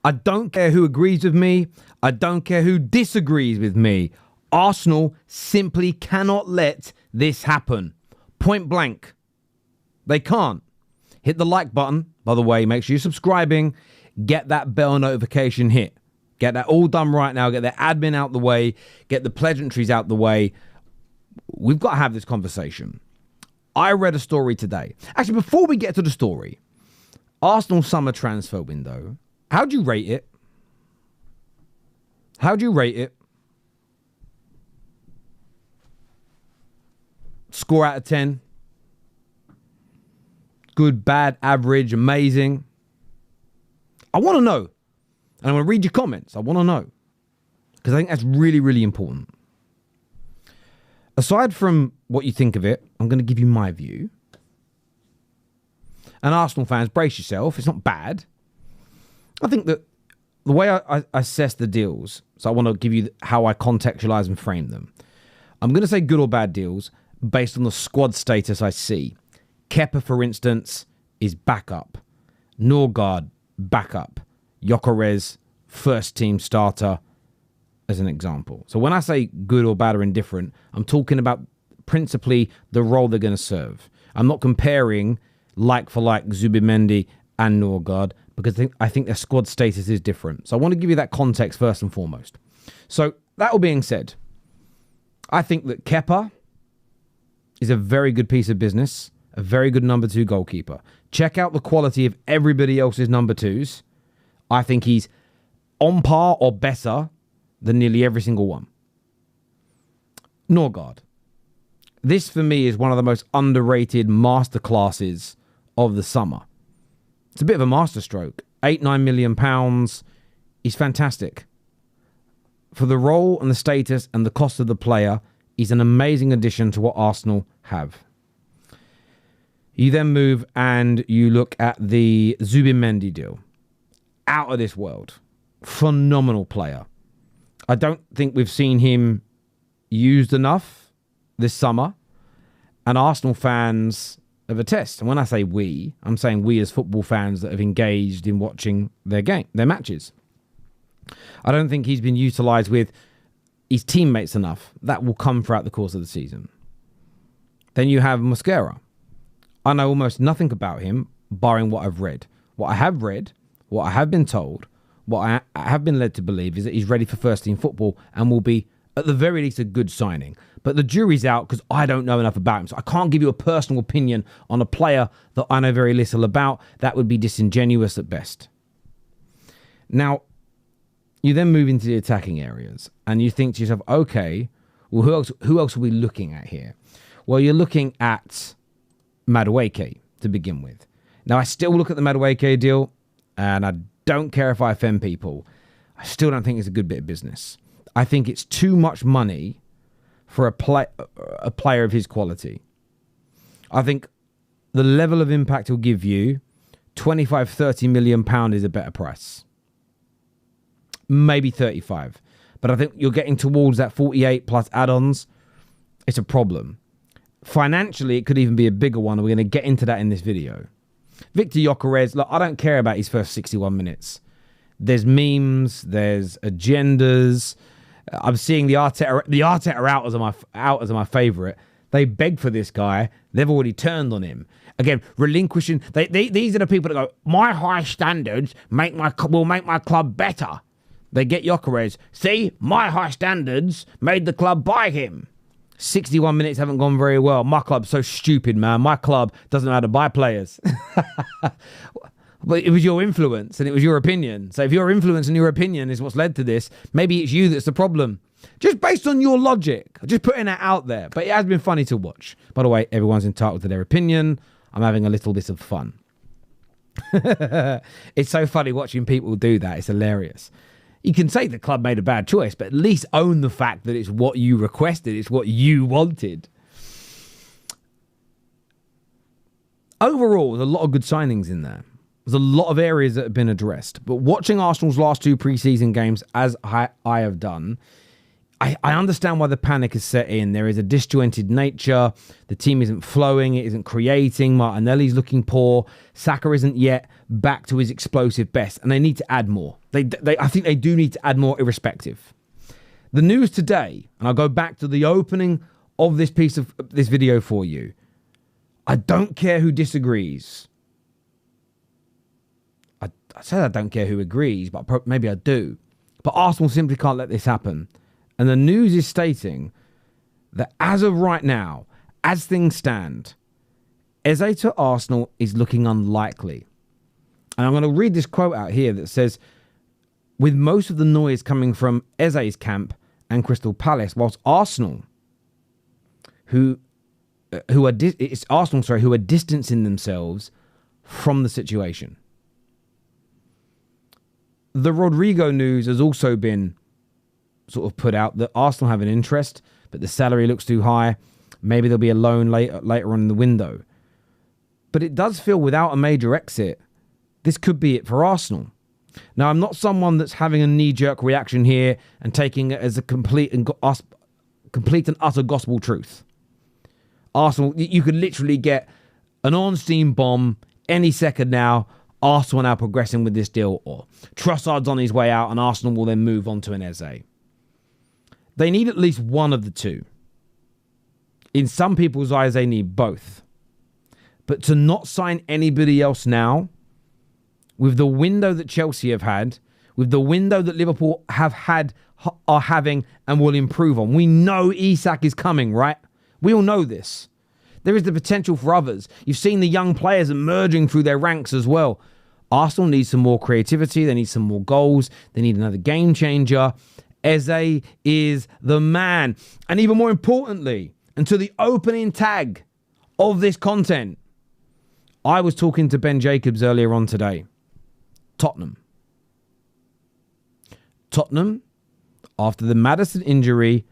I don't care who agrees with me. I don't care who disagrees with me. Arsenal simply cannot let this happen. Point blank. They can't. Hit the like button. By the way, make sure you're subscribing. Get that bell notification hit. Get that all done right now. Get the admin out the way. Get the pleasantries out the way. We've got to have this conversation. I read a story today. Actually, before we get to the story, Arsenal summer transfer window. How do you rate it? How do you rate it? Score out of 10. Good, bad, average, amazing. I want to know. And I'm going to read your comments. I want to know. Because I think that's really, really important. Aside from what you think of it, I'm going to give you my view. And Arsenal fans, brace yourself. It's not bad. I think that the way I assess the deals, so I want to give you how I contextualize and frame them. I'm going to say good or bad deals based on the squad status I see. Kepa, for instance, is backup. Norgard, backup. Gyökeres, first team starter, as an example. So when I say good or bad or indifferent, I'm talking about principally the role they're going to serve. I'm not comparing like for like Zubimendi and Norgard because I think their squad status is different. So I want to give you that context first and foremost. So that all being said, I think that Kepa is a very good piece of business, a very good number 2 goalkeeper. Check out the quality of everybody else's number 2s. I think he's on par or better than nearly every single one. Norgard. This, for me, is one of the most underrated masterclasses of the summer. It's a bit of a masterstroke. £8-9 million. He's fantastic. For the role and the status and the cost of the player, he's an amazing addition to what Arsenal have. You then move and you look at the Zubimendi deal. Out of this world. Phenomenal player. I don't think we've seen him used enough this summer. And Arsenal fans have a test. And when I say we, I'm saying we as football fans that have engaged in watching their matches. I don't think he's been utilised with his teammates enough. That will come throughout the course of the season. Then you have Mosquera. I know almost nothing about him, barring what I've read. What I have read, what I have been told, what I have been led to believe is that he's ready for first team football and will be, at the very least, a good signing. But the jury's out because I don't know enough about him. So I can't give you a personal opinion on a player that I know very little about. That would be disingenuous at best. Now, you then move into the attacking areas and you think to yourself, okay, well, who else are we looking at here? Well, you're looking at Madueke to begin with. Now, I still look at the Madueke deal and I don't care if I offend people. I still don't think it's a good bit of business. I think it's too much money for a player of his quality. I think the level of impact he'll give you, 25-30 million pound is a better price. Maybe 35. But I think you're getting towards that 48 plus add-ons. It's a problem. Financially, it could even be a bigger one. We're going to get into that in this video. Victor Gyökeres, look, I don't care about his first 61 minutes. There's memes, there's agendas. I'm seeing the Arteta out as my favourite. They beg for this guy. They've already turned on him. Again, relinquishing. These are the people that go, my high standards will make my club better. They get Gyökeres. See, my high standards made the club buy him. 61 minutes haven't gone very well. My club's so stupid, man. My club doesn't know how to buy players. But it was your influence and it was your opinion. So if your influence and your opinion is what's led to this, maybe it's you that's the problem. Just based on your logic. Just putting that out there. But it has been funny to watch. By the way, everyone's entitled to their opinion. I'm having a little bit of fun. It's so funny watching people do that. It's hilarious. You can say the club made a bad choice, but at least own the fact that it's what you requested. It's what you wanted. Overall, there's a lot of good signings in there. There's a lot of areas that have been addressed. But watching Arsenal's last 2 pre-season games, as I have done, I understand why the panic is set in. There is a disjointed nature. The team isn't flowing. It isn't creating. Martinelli's looking poor. Saka isn't yet back to his explosive best. And they need to add more. I think they do need to add more irrespective. The news today, and I'll go back to the opening of this video for you. I don't care who disagrees. I said I don't care who agrees, but maybe I do. But Arsenal simply can't let this happen. And the news is stating that as of right now, as things stand, Eze to Arsenal is looking unlikely. And I'm going to read this quote out here that says, with most of the noise coming from Eze's camp and Crystal Palace, whilst Arsenal, who are distancing themselves from the situation. The Rodrigo news has also been sort of put out that Arsenal have an interest, but the salary looks too high. Maybe there'll be a loan later on in the window. But it does feel without a major exit, this could be it for Arsenal. Now, I'm not someone that's having a knee-jerk reaction here and taking it as a complete and utter gospel truth. Arsenal, you could literally get an on-steam bomb any second now. Arsenal are now progressing with this deal, or Trossard's on his way out and Arsenal will then move on to an Eze. They need at least one of the two. In some people's eyes, they need both. But to not sign anybody else now, with the window that Chelsea have had, with the window that Liverpool have had, are having, and will improve on. We know Isak is coming, right? We all know this. There is the potential for others. You've seen the young players emerging through their ranks as well. Arsenal needs some more creativity. They need some more goals. They need another game changer. Eze is the man. And even more importantly, and to the opening tag of this content, I was talking to Ben Jacobs earlier on today. Tottenham, after the Maddison injury,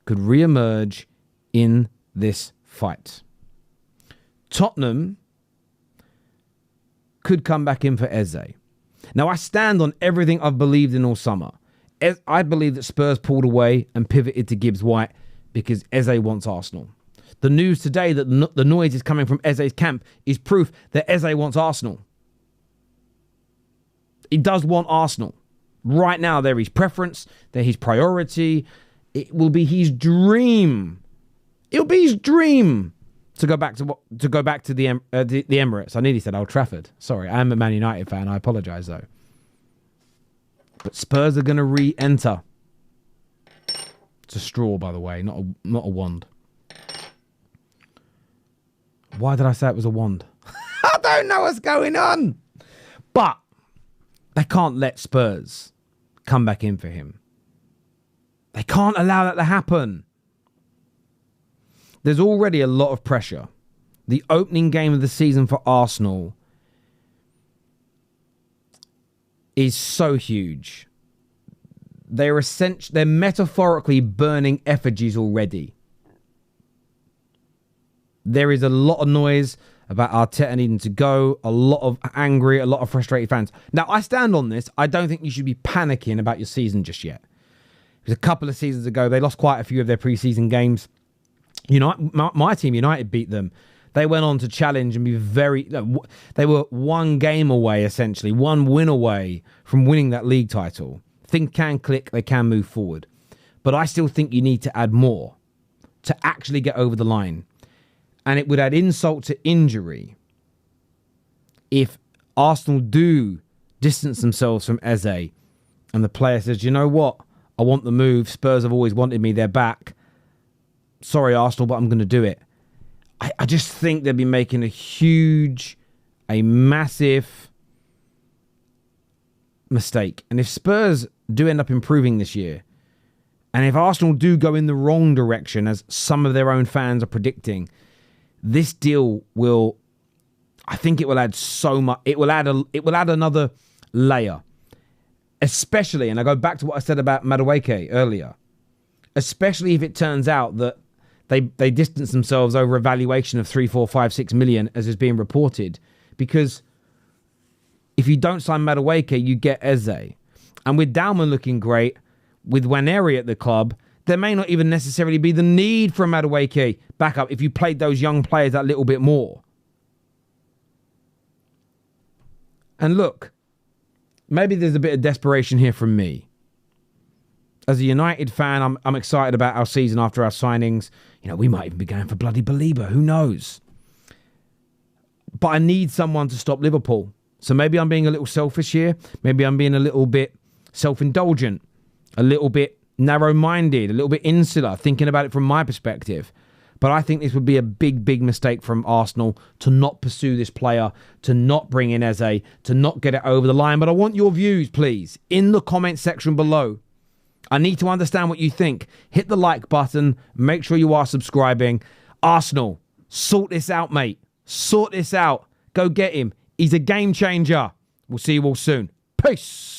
could re-emerge in this fight. Tottenham could come back in for Eze. Now, I stand on everything I've believed in all summer. I believe that Spurs pulled away and pivoted to Gibbs White because Eze wants Arsenal. The news today that the noise is coming from Eze's camp is proof that Eze wants Arsenal. He does want Arsenal. Right now, they're his preference. They're his priority. It will be his dream. It'll be his dream to go back to the Emirates. I nearly said Old Trafford. Sorry, I am a Man United fan. I apologise though. But Spurs are going to re-enter. It's a straw, by the way, not a wand. Why did I say it was a wand? I don't know what's going on. But they can't let Spurs come back in for him. They can't allow that to happen. There's already a lot of pressure. The opening game of the season for Arsenal is so huge. They're metaphorically burning effigies already. There is a lot of noise about Arteta needing to go, a lot of frustrated fans. Now, I stand on this. I don't think you should be panicking about your season just yet. It was a couple of seasons ago. They lost quite a few of their preseason games. My team, United, beat them. They went on to challenge and be they were one game away, essentially, one win away from winning that league title. Things can click, they can move forward. But I still think you need to add more to actually get over the line. And it would add insult to injury if Arsenal do distance themselves from Eze and the player says, you know what? I want the move. Spurs have always wanted me. They're back. Sorry, Arsenal, but I'm going to do it. I just think they'll be making a massive mistake. And if Spurs do end up improving this year, and if Arsenal do go in the wrong direction, as some of their own fans are predicting, this deal will, I think it will add so much. It will add another layer, especially, and I go back to what I said about Madueke earlier, especially if it turns out that they distance themselves over a valuation of 3, 4, 5, 6 million, as is being reported. Because if you don't sign Madueke, you get Eze. And with Dalman looking great, with Waneri at the club, there may not even necessarily be the need for a Madueke backup if you played those young players that little bit more. And look, maybe there's a bit of desperation here from me. As a United fan, I'm excited about our season after our signings. You know, we might even be going for bloody Belieber. Who knows? But I need someone to stop Liverpool. So maybe I'm being a little selfish here. Maybe I'm being a little bit self-indulgent, a little bit narrow-minded, a little bit insular, thinking about it from my perspective. But I think this would be a big, big mistake from Arsenal to not pursue this player, to not bring in Eze, to not get it over the line. But I want your views, please, in the comment section below. I need to understand what you think. Hit the like button. Make sure you are subscribing. Arsenal, sort this out, mate. Sort this out. Go get him. He's a game changer. We'll see you all soon. Peace.